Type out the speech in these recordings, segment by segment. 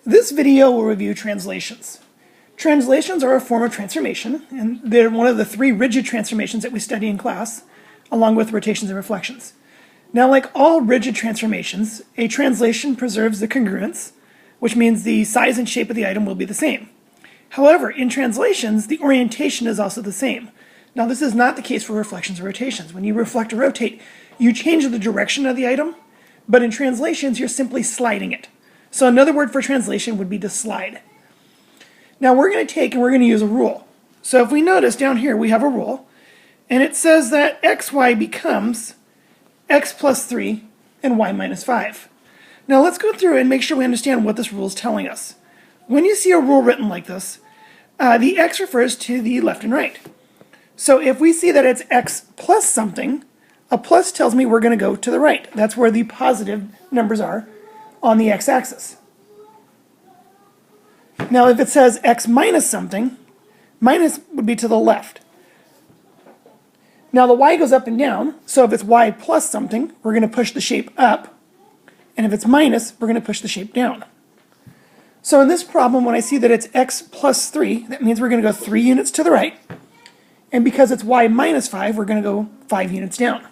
This video will review translations. Translations are a form of transformation, and they're one of the three rigid transformations that we study in class, along with rotations and reflections. Now, like all rigid transformations, a translation preserves the congruence, which means the size and shape of the item will be the same. However, in translations, the orientation is also the same. Now, this is not the case for reflections or rotations. When you reflect or rotate, you change the direction of the item, but in translations, you're simply sliding it. So another word for translation would be to slide. Now we're going to take and we're going to use a rule. So if we notice down here, we have a rule, and it says that xy becomes x plus 3 and y minus 5. Now let's go through and make sure we understand what this rule is telling us. When you see a rule written like this, the x refers to the left and right. So if we see that it's x plus something, a plus tells me we're going to go to the right. That's where the positive numbers are on the x-axis. Now if it says x minus something, minus would be to the left. Now the y goes up and down, so if it's y plus something, we're going to push the shape up, and if it's minus, we're going to push the shape down. So in this problem, when I see that it's x plus 3, that means we're going to go 3 units to the right, and because it's y minus 5, we're going to go 5 units down.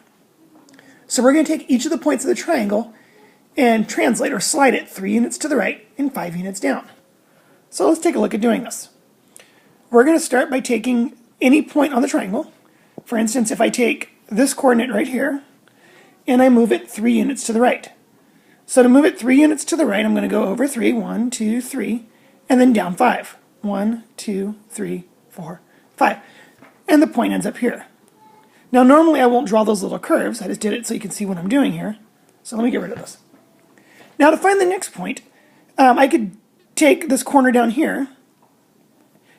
So we're going to take each of the points of the triangle and translate or slide it 3 units to the right and 5 units down. So let's take a look at doing this. We're going to start by taking any point on the triangle. For instance, if I take this coordinate right here and I move it 3 units to the right. So to move it 3 units to the right, I'm going to go over 3, 1, 2, 3, and then down 5. 1, 2, 3, 4, 5. And the point ends up here. Now normally I won't draw those little curves. I just did it so you can see what I'm doing here. So let me get rid of this. Now to find the next point, I could take this corner down here,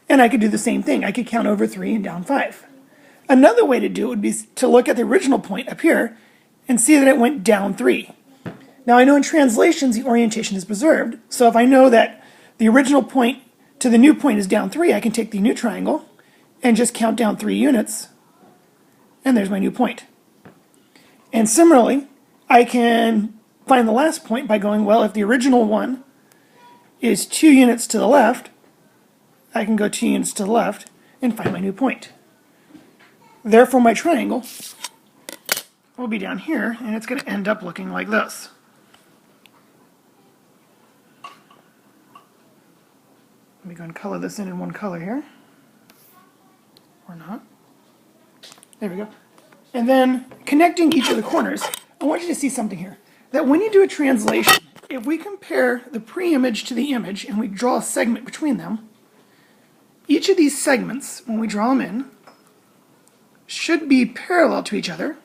and I could do the same thing. I could count over 3 and down 5. Another way to do it would be to look at the original point up here and see that it went down 3. Now I know in translations the orientation is preserved, so if I know that the original point to the new point is down 3, I can take the new triangle and just count down 3 units, and there's my new point. And similarly, I can find the last point by going, well, if the original one is 2 units to the left, I can go 2 units to the left and find my new point. Therefore, my triangle will be down here, and it's going to end up looking like this. Let me go and color this in one color here. Or not. There we go. And then, connecting each of the corners, I want you to see something here. That when you do a translation, if we compare the pre-image to the image and we draw a segment between them, each of these segments, when we draw them in, should be parallel to each other,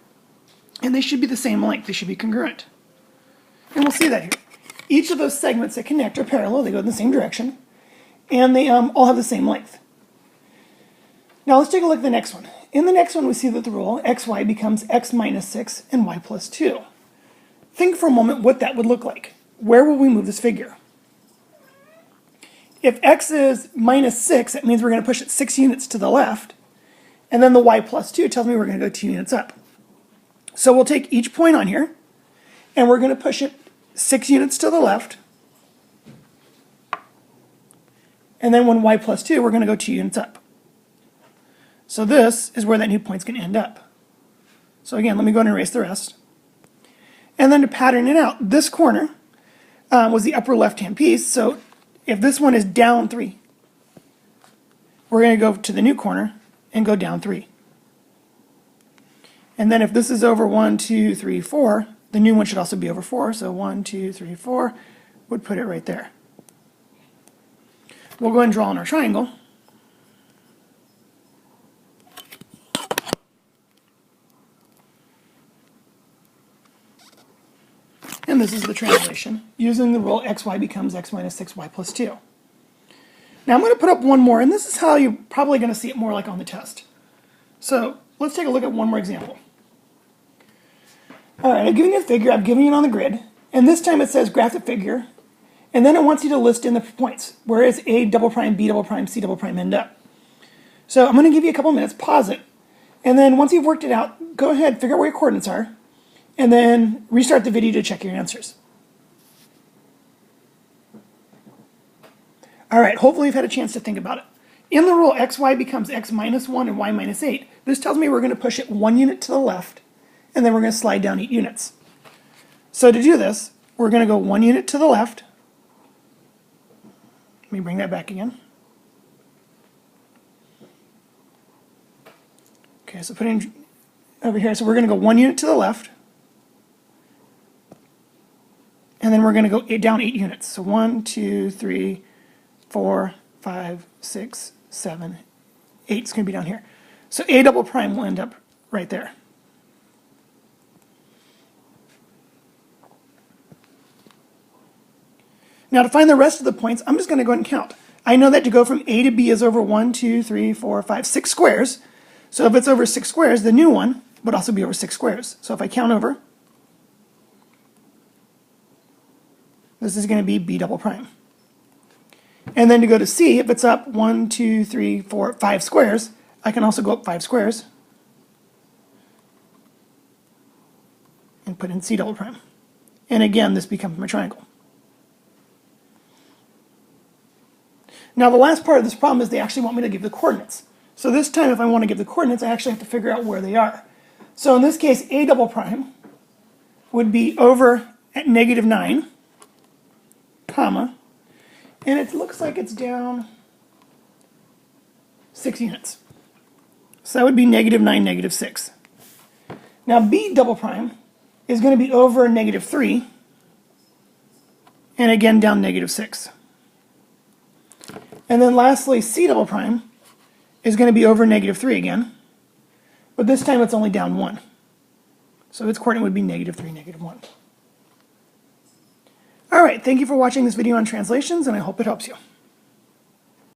and they should be the same length. They should be congruent. And we'll see that here. Each of those segments that connect are parallel. They go in the same direction, and they all have the same length. Now let's take a look at the next one. In the next one, we see that the rule xy becomes x minus 6 and y plus 2. Think for a moment what that would look like. Where will we move this figure? If x is minus 6, that means we're going to push it 6 units to the left, and then the y plus 2 tells me we're going to go 2 units up. So we'll take each point on here, and we're going to push it 6 units to the left, and then when y plus 2, we're going to go 2 units up. So this is where that new point's going to end up. So again, let me go and erase the rest. And then to pattern it out, this corner was the upper left-hand piece, so if this one is down 3, we're going to go to the new corner and go down 3. And then if this is over 1, 2, 3, 4, the new one should also be over 4, so 1, 2, 3, 4 would put it right there. We'll go ahead and draw in our triangle. And this is the translation, using the rule xy becomes x minus 6, y plus 2. Now I'm going to put up one more, and this is how you're probably going to see it more like on the test. So let's take a look at one more example. All right, I've given you a figure, I've given you it on the grid, and this time it says graph the figure, and then it wants you to list in the points. Where is A double prime, B double prime, C double prime end up? So I'm going to give you a couple minutes, pause it, and then once you've worked it out, go ahead, figure out where your coordinates are, and then restart the video to check your answers. All right, hopefully you've had a chance to think about it. In the rule, xy becomes x minus 1 and y minus 8. This tells me we're going to push it 1 unit to the left, and then we're going to slide down 8 units. So to do this, we're going to go 1 unit to the left. Let me bring that back again. Okay, so putting over here, so we're going to go 1 unit to the left, and then we're going to go down 8 units. So 1, 2, 3, 4, 5, 6, 7, 8 is going to be down here. So A double prime will end up right there. Now to find the rest of the points, I'm just going to go ahead and count. I know that to go from A to B is over 1, 2, 3, 4, 5, 6 squares. So if it's over 6 squares, the new one would also be over 6 squares. So if I count over, this is going to be B double prime. And then to go to C, if it's up 1, 2, 3, 4, 5 squares, I can also go up 5 squares and put in C double prime. And again, this becomes my triangle. Now the last part of this problem is they actually want me to give the coordinates. So this time if I want to give the coordinates, I actually have to figure out where they are. So in this case, A double prime would be over at -9, comma, and it looks like it's down 6 units. So that would be -9, -6. Now B double prime is going to be over -3, and again down -6. And then lastly, C double prime is going to be over -3 again, but this time it's only down 1. So its coordinate would be -3, -1. All right, thank you for watching this video on translations, and I hope it helps you.